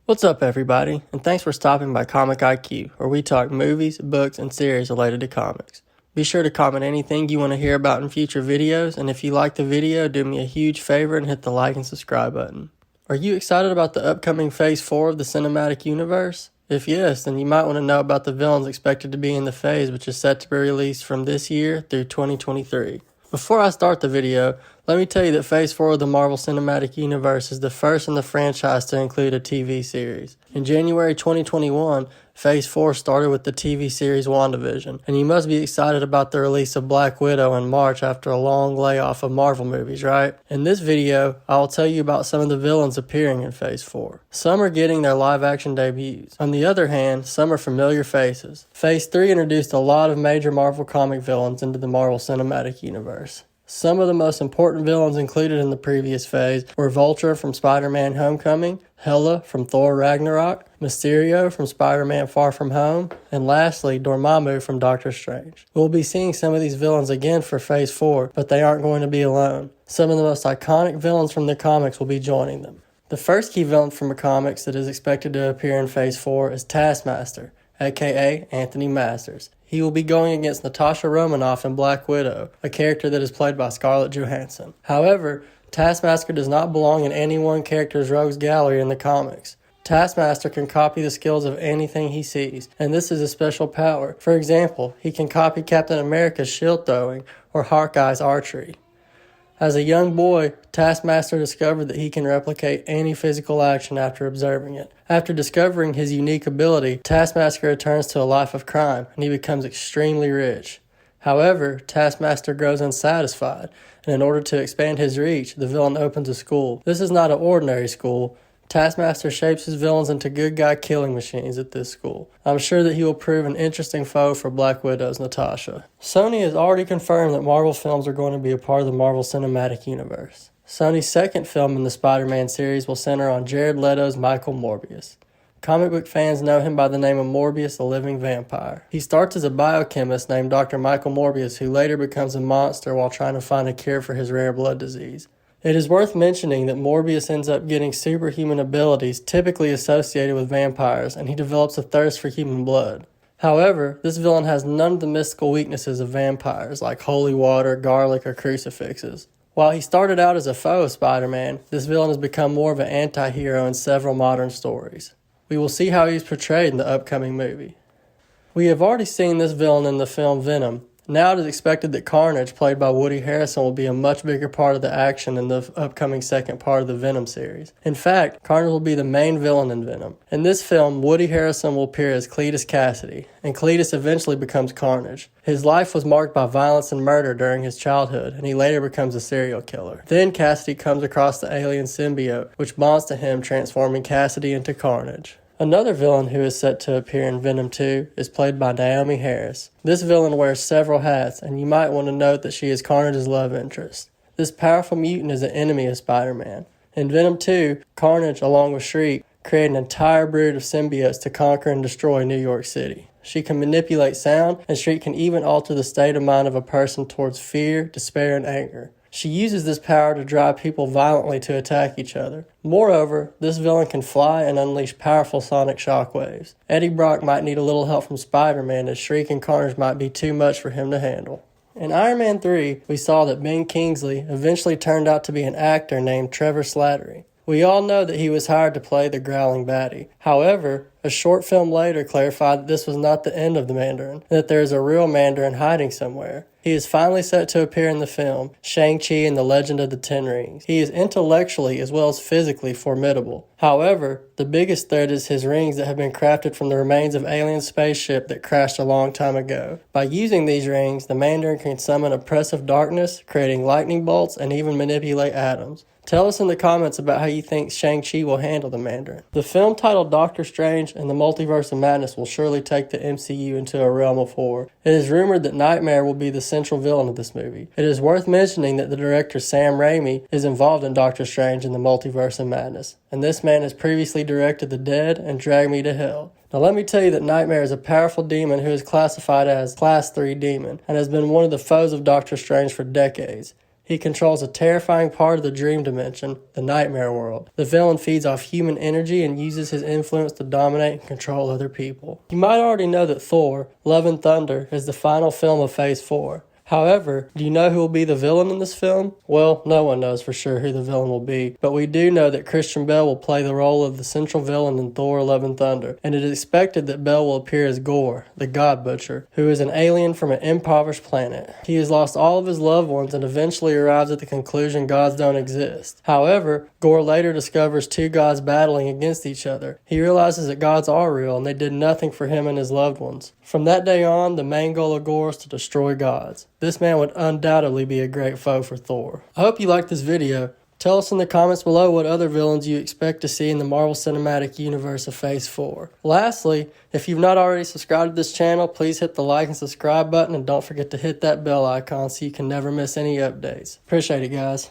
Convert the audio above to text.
What's up, everybody, and thanks for stopping by Comic IQ, where we talk movies, books, and series related to comics. Be sure to comment anything you want to hear about in future videos, and if you like the video, do me a huge favor and hit the like and subscribe button. Are you excited about the upcoming Phase 4 of the cinematic universe? If yes, then you might want to know about the villains expected to be in the phase, which is set to be released from this year through 2023. Before I start the video, let me tell you that Phase 4 of the Marvel Cinematic Universe is the first in the franchise to include a TV series. In January 2021, Phase 4 started with the TV series WandaVision, and you must be excited about the release of Black Widow in March after a long layoff of Marvel movies, right? In this video, I will tell you about some of the villains appearing in Phase 4. Some are getting their live-action debuts. On the other hand, some are familiar faces. Phase 3 introduced a lot of major Marvel comic villains into the Marvel Cinematic Universe. Some of the most important villains included in the previous phase were Vulture from Spider-Man Homecoming, Hela from Thor Ragnarok, Mysterio from Spider-Man Far From Home, and lastly, Dormammu from Doctor Strange. We'll be seeing some of these villains again for Phase 4, but they aren't going to be alone. Some of the most iconic villains from the comics will be joining them. The first key villain from the comics that is expected to appear in Phase 4 is Taskmaster, aka Anthony Masters. He will be going against Natasha Romanoff in Black Widow, a character that is played by Scarlett Johansson. However, Taskmaster does not belong in any one character's rogues gallery in the comics. Taskmaster can copy the skills of anything he sees, and this is a special power. For example, he can copy Captain America's shield throwing or Hawkeye's archery. As a young boy, Taskmaster discovered that he can replicate any physical action after observing it. After discovering his unique ability, Taskmaster returns to a life of crime, and he becomes extremely rich. However, Taskmaster grows unsatisfied, and in order to expand his reach, the villain opens a school. This is not an ordinary school. Taskmaster shapes his villains into good guy killing machines at this school. I'm sure that he will prove an interesting foe for Black Widow's Natasha. Sony has already confirmed that Marvel films are going to be a part of the Marvel Cinematic Universe. Sony's second film in the Spider-Man series will center on Jared Leto's Michael Morbius. Comic book fans know him by the name of Morbius the Living Vampire. He starts as a biochemist named Dr. Michael Morbius, who later becomes a monster while trying to find a cure for his rare blood disease. It is worth mentioning that Morbius ends up getting superhuman abilities typically associated with vampires, and he develops a thirst for human blood. However, this villain has none of the mystical weaknesses of vampires, like holy water, garlic, or crucifixes. While he started out as a foe of Spider-Man, this villain has become more of an anti-hero in several modern stories. We will see how he is portrayed in the upcoming movie. We have already seen this villain in the film Venom. Now it is expected that Carnage, played by Woody Harrelson, will be a much bigger part of the action in the upcoming second part of the Venom series. In fact, Carnage will be the main villain in Venom. In this film, Woody Harrelson will appear as Cletus Cassidy, and Cletus eventually becomes Carnage. His life was marked by violence and murder during his childhood, and he later becomes a serial killer. Then Cassidy comes across the alien symbiote, which bonds to him, transforming Cassidy into Carnage. Another villain who is set to appear in Venom 2 is played by Naomi Harris. This villain wears several hats, and you might want to note that she is Carnage's love interest. This powerful mutant is an enemy of Spider-Man. In Venom 2, Carnage, along with Shriek, create an entire brood of symbiotes to conquer and destroy New York City. She can manipulate sound, and Shriek can even alter the state of mind of a person towards fear, despair, and anger. She uses this power to drive people violently to attack each other. Moreover, this villain can fly and unleash powerful sonic shockwaves. Eddie Brock might need a little help from Spider-Man, as Shriek and Carnage might be too much for him to handle. In Iron Man 3, we saw that Ben Kingsley eventually turned out to be an actor named Trevor Slattery. We all know that he was hired to play the Growling Baddie. However, a short film later clarified that this was not the end of the Mandarin, and that there is a real Mandarin hiding somewhere. He is finally set to appear in the film, Shang-Chi and the Legend of the Ten Rings. He is intellectually as well as physically formidable. However, the biggest threat is his rings that have been crafted from the remains of alien spaceship that crashed a long time ago. By using these rings, the Mandarin can summon oppressive darkness, creating lightning bolts, and even manipulate atoms. Tell us in the comments about how you think Shang-Chi will handle the Mandarin. The film titled Doctor Strange and the Multiverse of Madness will surely take the MCU into a realm of horror. It is rumored that Nightmare will be the central villain of this movie. It is worth mentioning that the director Sam Raimi is involved in Doctor Strange and the Multiverse of Madness, and this man has previously directed The Dead and Drag Me to Hell. Now let me tell you that Nightmare is a powerful demon who is classified as Class 3 demon and has been one of the foes of Doctor Strange for decades. He controls a terrifying part of the dream dimension, the nightmare world. The villain feeds off human energy and uses his influence to dominate and control other people. You might already know that Thor, Love and Thunder, is the final film of Phase 4. However, do you know who will be the villain in this film? Well, no one knows for sure who the villain will be, but we do know that Christian Bale will play the role of the central villain in Thor Love and Thunder, and it is expected that Bale will appear as Gore, the God Butcher, who is an alien from an impoverished planet. He has lost all of his loved ones and eventually arrives at the conclusion gods don't exist. However, Gore later discovers two gods battling against each other. He realizes that gods are real and they did nothing for him and his loved ones. From that day on, the main goal of Gore is to destroy gods. This man would undoubtedly be a great foe for Thor. I hope you liked this video. Tell us in the comments below what other villains you expect to see in the Marvel Cinematic Universe of Phase 4. Lastly, if you've not already subscribed to this channel, please hit the like and subscribe button and don't forget to hit that bell icon so you can never miss any updates. Appreciate it, guys.